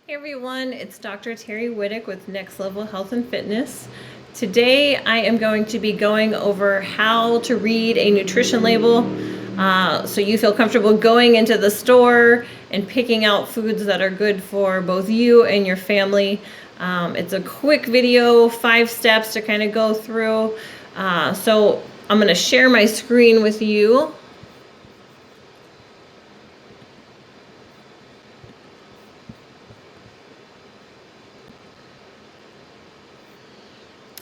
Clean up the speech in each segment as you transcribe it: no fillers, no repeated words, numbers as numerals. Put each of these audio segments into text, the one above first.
Hey everyone, it's Dr. Terry Whittick with Next Level Health and Fitness. Today I am going to be going over how to read a nutrition label so you feel comfortable going into the store and picking out foods that are good for both you and your family. It's a quick video, 5 steps to kind of go through. So I'm going to share my screen with you.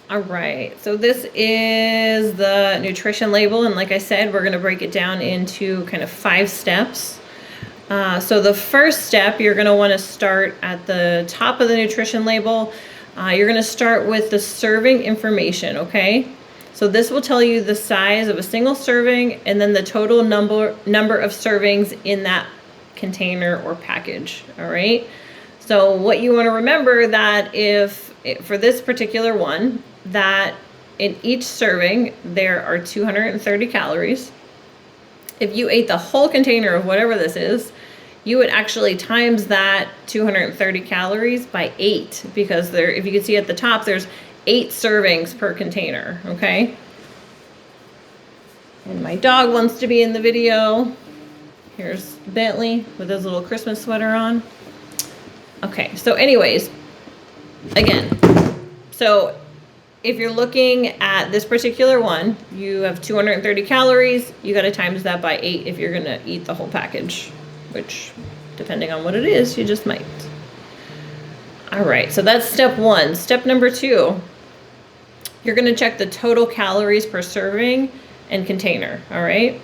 All right, so this is the nutrition label, and like I said, we're going to break it down into kind of 5 steps. So the first step, you're going to want to start at the top of the nutrition label. You're going to start with the serving information, okay? So this will tell you the size of a single serving and then the total number of servings in that container or package, all right? So what you want to remember that for this particular one, that in each serving there are 230 calories. If you ate the whole container of whatever this is, you would actually times that 230 calories by 8, because if you can see at the top, there's 8 servings per container, okay? And my dog wants to be in the video. Here's Bentley with his little Christmas sweater on. Okay, so anyways, again, so if you're looking at this particular one, you have 230 calories. You got to times that by 8 if you're going to eat the whole package, which, depending on what it is, you just might. All right, so that's step 1. Step number 2, you're going to check the total calories per serving and container, all right?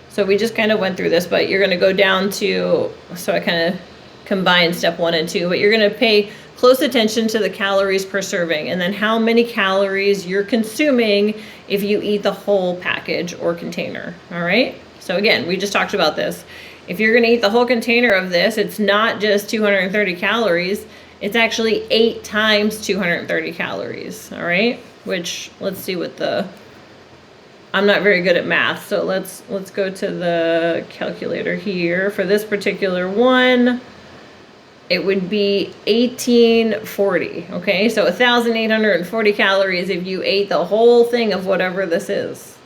So we just kind of went through this, but you're going to go down to, so I kind of combined step 1 and 2, but you're going to pay close attention to the calories per serving and then how many calories you're consuming if you eat the whole package or container, all right? So again, we just talked about this. If you're gonna eat the whole container of this, it's not just 230 calories, it's actually 8 times 230 calories, all right? Which, let's see what I'm not very good at math, so let's go to the calculator here. For this particular one, it would be 1840, okay? So 1,840 calories if you ate the whole thing of whatever this is.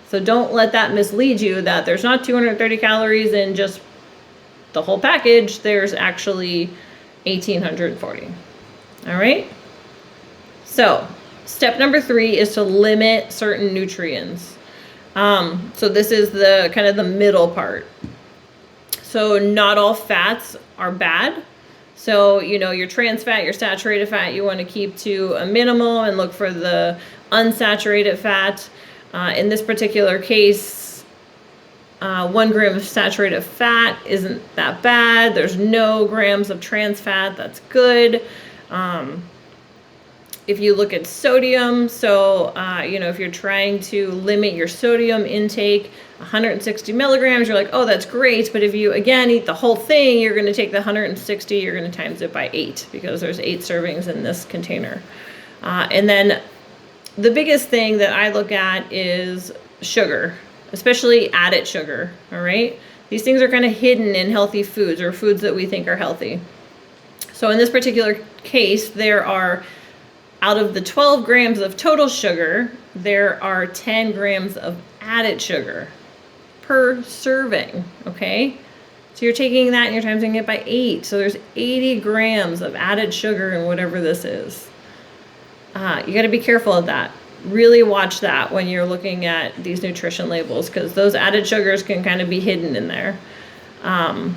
So don't let that mislead you that there's not 230 calories in just the whole package. There's actually 1,840, all right? So step number 3 is to limit certain nutrients. So this is the kind of the middle part. So not all fats are bad. So, your trans fat, your saturated fat, you want to keep to a minimal and look for the unsaturated fat. In this particular case, 1 gram of saturated fat isn't that bad. There's no grams of trans fat. That's good. If you look at sodium, so, if you're trying to limit your sodium intake, 160 milligrams, you're like, oh, that's great. But if you, again, eat the whole thing, you're going to take the 160, you're going to times it by 8 because there's 8 servings in this container. And then the biggest thing that I look at is sugar, especially added sugar, all right? These things are kind of hidden in healthy foods or foods that we think are healthy. So in this particular case, there are, out of the 12 grams of total sugar, there are 10 grams of added sugar per serving, okay? So you're taking that and you're timesing it by 8. So there's 80 grams of added sugar in whatever this is. You got to be careful of that. Really watch that when you're looking at these nutrition labels, because those added sugars can kind of be hidden in there. And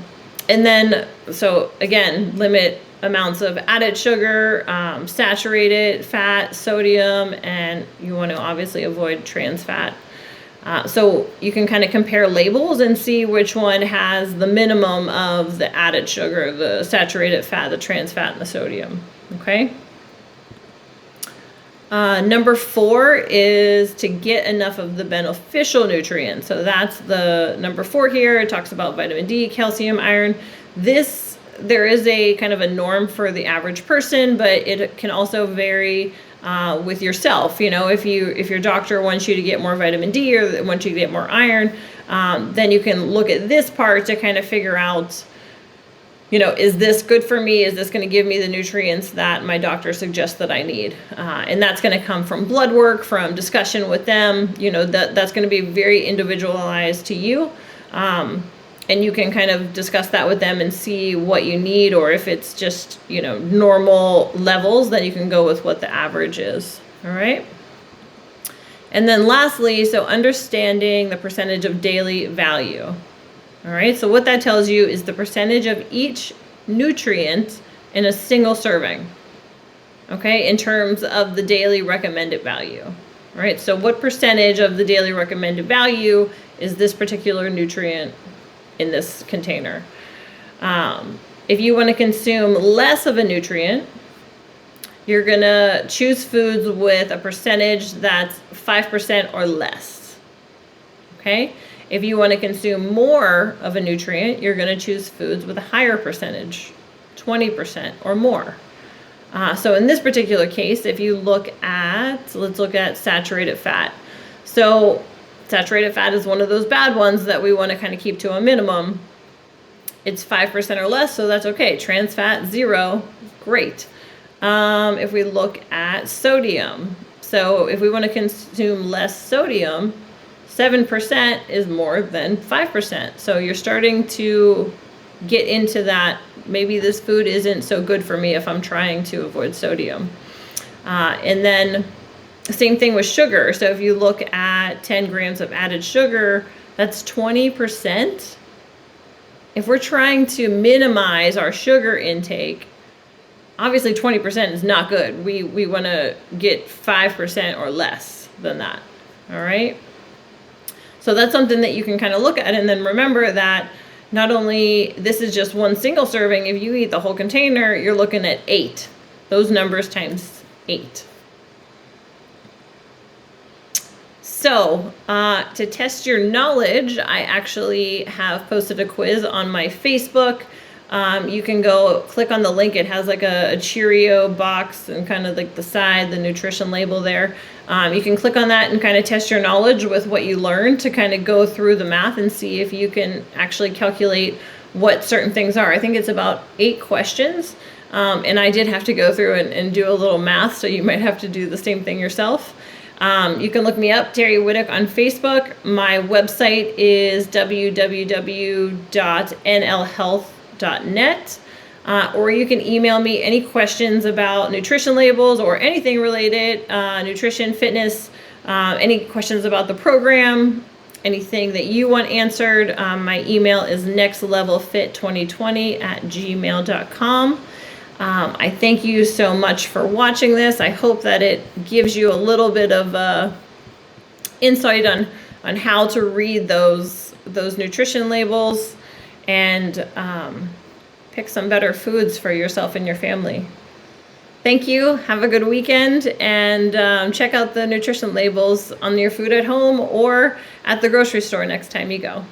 then, so again, limit amounts of added sugar, saturated fat, sodium, and you want to obviously avoid trans fat. So you can kind of compare labels and see which one has the minimum of the added sugar, the saturated fat, the trans fat, and the sodium, okay? Number 4 is to get enough of the beneficial nutrients. So that's the number 4 here. It talks about vitamin D, calcium, iron. There is a kind of a norm for the average person, but it can also vary with yourself. If your doctor wants you to get more vitamin D or wants you to get more iron, then you can look at this part to kind of figure out is this good for me? Is this going to give me the nutrients that my doctor suggests that I need? And that's going to come from blood work, from discussion with them. That's going to be very individualized to you. And you can kind of discuss that with them and see what you need, or if it's just, normal levels, then you can go with what the average is. All right. And then lastly, so understanding the percentage of daily value. All right. So what that tells you is the percentage of each nutrient in a single serving. Okay. In terms of the daily recommended value. All right. So what percentage of the daily recommended value is this particular nutrient in this container? If you want to consume less of a nutrient, you're going to choose foods with a percentage that's 5% or less. Okay? If you want to consume more of a nutrient, you're going to choose foods with a higher percentage, 20% or more. So in this particular case, if you look at, let's look at saturated fat. So saturated fat is one of those bad ones that we want to kind of keep to a minimum. It's 5% or less, so that's okay. Trans fat, 0, great. If we look at sodium, so if we want to consume less sodium, 7% is more than 5%. So you're starting to get into that, maybe this food isn't so good for me if I'm trying to avoid sodium. And then same thing with sugar. So if you look at 10 grams of added sugar, that's 20%. If we're trying to minimize our sugar intake, obviously 20% is not good. We want to get 5% or less than that. All right. So that's something that you can kind of look at, and then remember that not only this is just one single serving, if you eat the whole container, you're looking at 8. Those numbers times 8. So to test your knowledge, I actually have posted a quiz on my Facebook. You can go click on the link. It has like a Cheerio box and kind of like the side, the nutrition label there. You can click on that and kind of test your knowledge with what you learned to kind of go through the math and see if you can actually calculate what certain things are. I think it's about 8 questions. And I did have to go through and do a little math, so you might have to do the same thing yourself. You can look me up, Terry Whittock, on Facebook. My website is www.nlhealth.net. Or you can email me any questions about nutrition labels or anything related, nutrition, fitness, any questions about the program, anything that you want answered. My email is nextlevelfit2020@gmail.com. I thank you so much for watching this. I hope that it gives you a little bit of insight on how to read those nutrition labels and pick some better foods for yourself and your family. Thank you. Have a good weekend, and check out the nutrition labels on your food at home or at the grocery store next time you go.